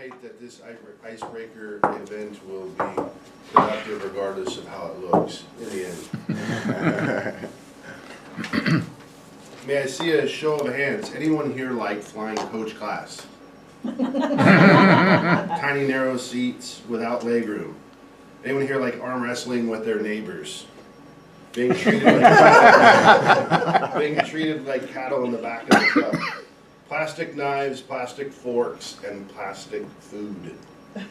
anticipate that this icebreaker event will be productive regardless of how it looks in the end. May I see a show of hands? Anyone here like flying coach class? Tiny narrow seats without legroom. Anyone here like arm wrestling with their neighbors? Being treated like cattle in the back of the truck. Plastic knives, plastic forks, and plastic food.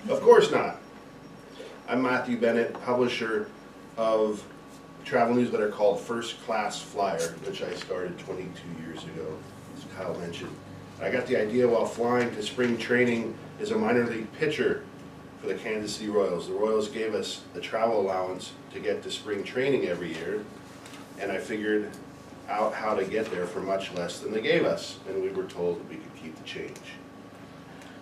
Of course not. I'm Matthew Bennett, publisher of a travel newsletter called First Class Flyer, which I started 22 years ago, as Kyle mentioned. I got the idea while flying to spring training as a minor league pitcher for the Kansas City Royals. The Royals gave us a travel allowance to get to spring training every year, and I figured out how to get there for much less than they gave us, and we were told that we could keep the change.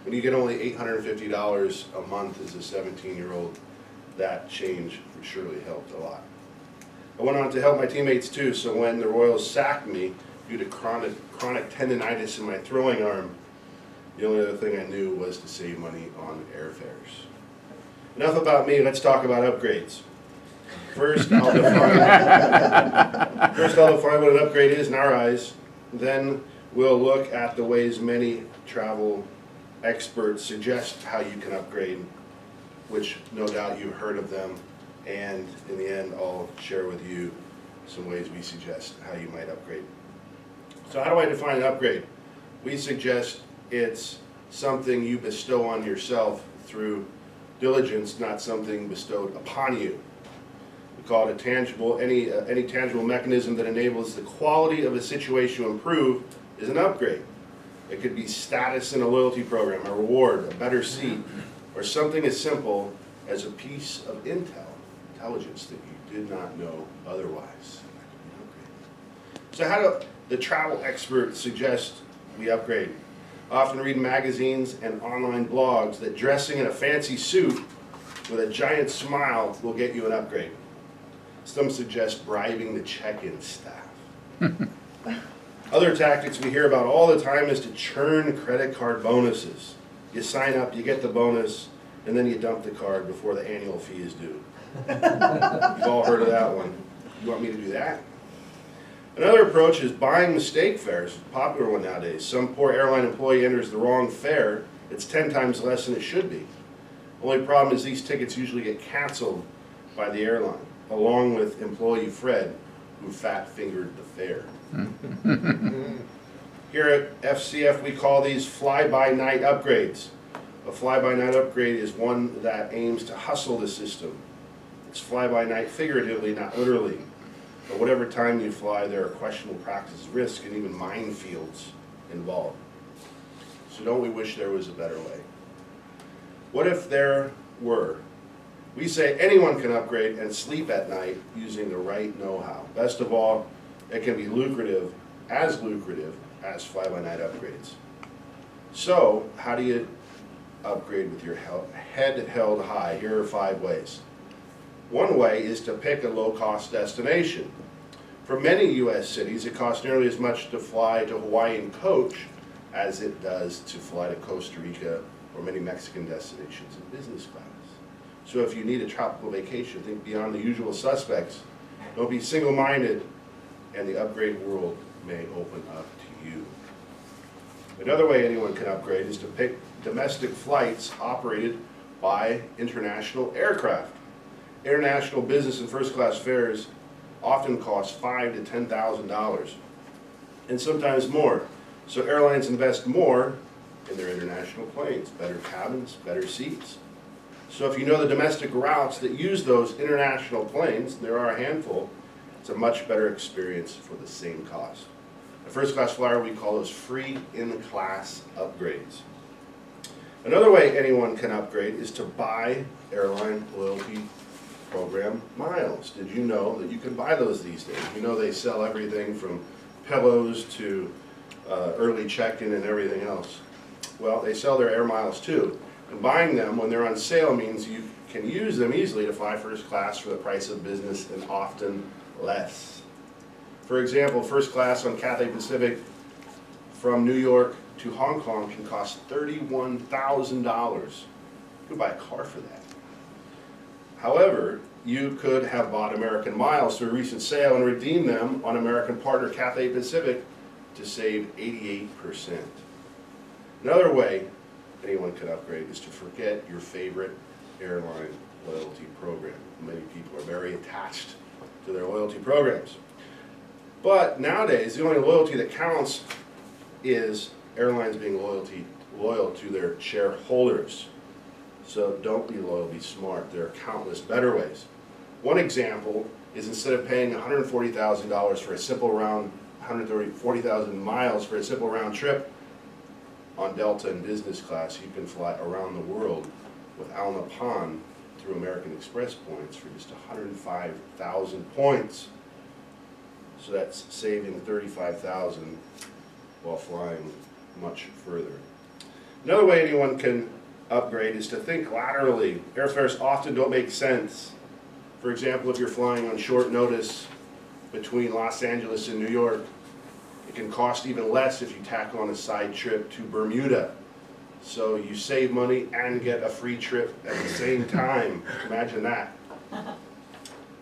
When you get only $850 a month as a 17-year-old, that change surely helped a lot. I went on to help my teammates too, so when the Royals sacked me due to chronic tendonitis in my throwing arm, the only other thing I knew was to save money on airfares. Enough about me, let's talk about upgrades. First, I'll define what an upgrade is in our eyes. Then we'll look at the ways many travel experts suggest how you can upgrade, which no doubt you've heard of them. And in the end, I'll share with you some ways we suggest how you might upgrade. So how do I define an upgrade? We suggest it's something you bestow on yourself through diligence, not something bestowed upon you. We call it a tangible, any tangible mechanism that enables the quality of a situation to improve is an upgrade. It could be status in a loyalty program, a reward, a better seat, or something as simple as a piece of intelligence that you did not know otherwise. So how do the travel experts suggest we upgrade? I often read magazines and online blogs that dressing in a fancy suit with a giant smile will get you an upgrade. Some suggest bribing the check-in staff. Other tactics we hear about all the time is to churn credit card bonuses. You sign up, you get the bonus, and then you dump the card before the annual fee is due. You've all heard of that one. You want me to do that? Another approach is buying mistake fares, a popular one nowadays. Some poor airline employee enters the wrong fare. It's 10 times less than it should be. Only problem is these tickets usually get canceled by the airline, along with employee Fred, who fat-fingered the fare. Here at FCF, we call these fly-by-night upgrades. A fly-by-night upgrade is one that aims to hustle the system. It's fly-by-night figuratively, not literally. But whatever time you fly, there are questionable practices, risk, and even minefields involved. So don't we wish there was a better way? What if there were? We say anyone can upgrade and sleep at night using the right know-how. Best of all, it can be lucrative as fly-by-night upgrades. So how do you upgrade with your head held high? Here are 5 ways. One way is to pick a low-cost destination. For many U.S. cities, it costs nearly as much to fly to Hawaii in coach as it does to fly to Costa Rica or many Mexican destinations in business class. So if you need a tropical vacation, think beyond the usual suspects. Don't be single-minded, and the upgrade world may open up to you. Another way anyone can upgrade is to pick domestic flights operated by international aircraft. International business and first-class fares often cost $5,000 to $10,000, and sometimes more. So airlines invest more in their international planes, better cabins, better seats. So if you know the domestic routes that use those international planes, there are a handful, it's a much better experience for the same cost. A first-class flyer, we call those free in-class upgrades. Another way anyone can upgrade is to buy airline loyalty program miles. Did you know that you can buy those these days? You know they sell everything from pillows to early check-in and everything else. Well, they sell their air miles too. And buying them when they're on sale means you can use them easily to fly first class for the price of business and often less. For example, first class on Cathay Pacific from New York to Hong Kong can cost $31,000. You could buy a car for that. However, you could have bought American Miles through a recent sale and redeem them on American partner Cathay Pacific to save 88%. Another way anyone can upgrade is to forget your favorite airline loyalty program. Many people are very attached to their loyalty programs. But nowadays, the only loyalty that counts is airlines being loyal to their shareholders. So don't be loyal, be smart. There are countless better ways. One example is instead of paying $140,000 for a simple round, 140,000 miles for a simple round trip on Delta and business class, you can fly around the world with Al Napan through American Express points for just 105,000 points. So that's saving 35,000 while flying much further. Another way anyone can upgrade is to think laterally. Airfares often don't make sense. For example, if you're flying on short notice between Los Angeles and New York, it can cost even less if you tack on a side trip to Bermuda. So you save money and get a free trip at the same time. Imagine that.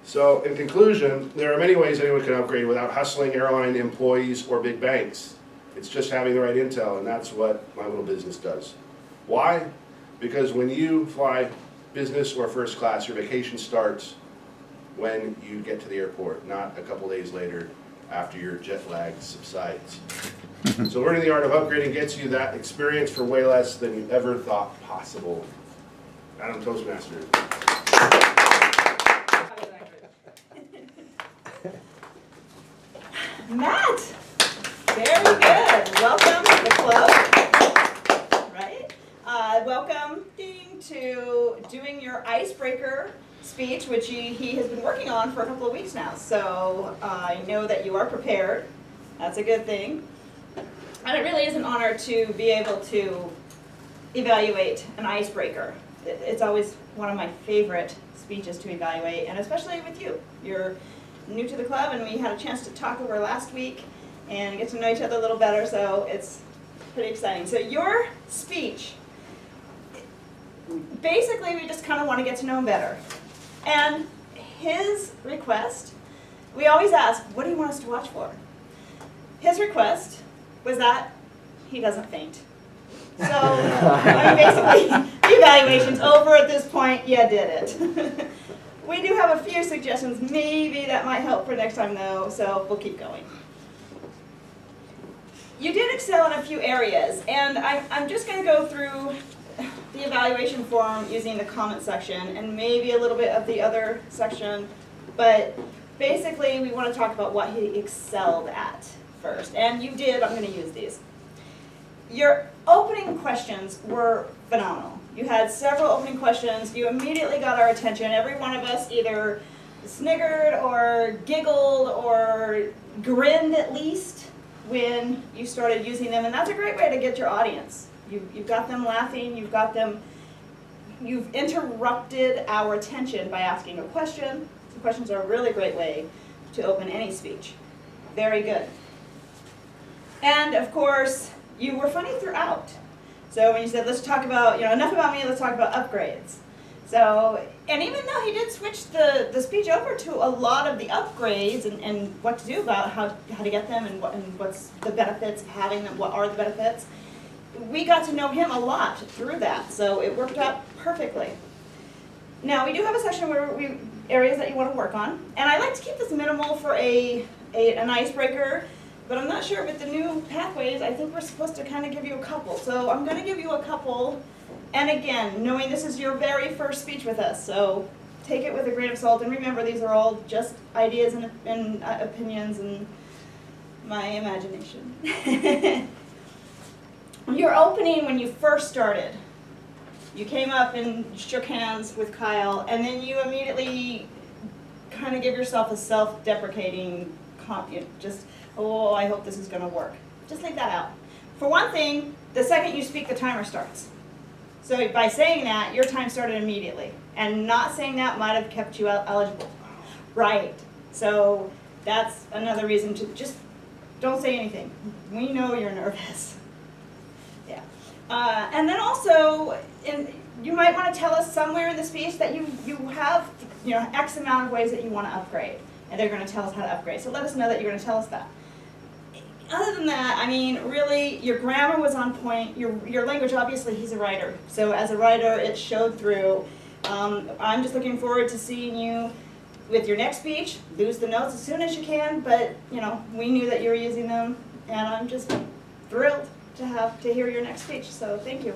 So in conclusion, there are many ways anyone can upgrade without hustling airline employees or big banks. It's just having the right intel, and that's what my little business does. Why? Because when you fly business or first class, your vacation starts when you get to the airport, not a couple days later after your jet lag subsides. So learning the art of upgrading gets you that experience for way less than you ever thought possible. Adam Toastmaster. Matt, very good. Welcome to the club. Right? Welcome to doing your icebreaker speech, which he has been working on for a couple of weeks now. So I know that you are prepared. That's a good thing. And it really is an honor to be able to evaluate an icebreaker. It's always one of my favorite speeches to evaluate, and especially with you. You're new to the club, and we had a chance to talk over last week and get to know each other a little better, so it's pretty exciting. So your speech, basically we just kind of want to get to know him better. And his request, we always ask, what do you want us to watch for? His request was that he doesn't faint. So, I mean, basically, the evaluation's over at this point, you did it. We do have a few suggestions, maybe that might help for next time though, so we'll keep going. You did excel in a few areas, and I'm just going to go through the evaluation form using the comment section and maybe a little bit of the other section, but basically we want to talk about what he excelled at first, and you did. I'm going to use these. Your opening questions were phenomenal. You had several opening questions. You immediately got our attention. Every one of us either sniggered or giggled or grinned at least when you started using them, and that's a great way to get your audience. You've got them laughing. You've interrupted our attention by asking a question. So questions are a really great way to open any speech. Very good. And of course, you were funny throughout. So when you said, let's talk about, enough about me, let's talk about upgrades. So, and even though he did switch the speech over to a lot of the upgrades and what to do about how to get them and what's the benefits of having them, what are the benefits, we got to know him a lot through that. So it worked out perfectly. Now we do have a section where areas that you want to work on. And I like to keep this minimal for an icebreaker. But I'm not sure with the new pathways, I think we're supposed to kind of give you a couple. So I'm going to give you a couple. And again, knowing this is your very first speech with us, so take it with a grain of salt. And remember, these are all just ideas and opinions and my imagination. Your opening when you first started, you came up and shook hands with Kyle, and then you immediately kind of give yourself a self-deprecating just, oh, I hope this is going to work. Just leave that out. For one thing, the second you speak, the timer starts. So by saying that, your time started immediately. And not saying that might have kept you eligible. Right. So that's another reason to just don't say anything. We know you're nervous. And then also, you might want to tell us somewhere in the speech that you have, X amount of ways that you want to upgrade, and they're going to tell us how to upgrade. So let us know that you're going to tell us that. Other than that, I mean, really, your grammar was on point. Your language, obviously, he's a writer. So as a writer, it showed through. I'm just looking forward to seeing you with your next speech. Lose the notes as soon as you can, but, we knew that you were using them, and I'm just thrilled to hear your next speech. So thank you.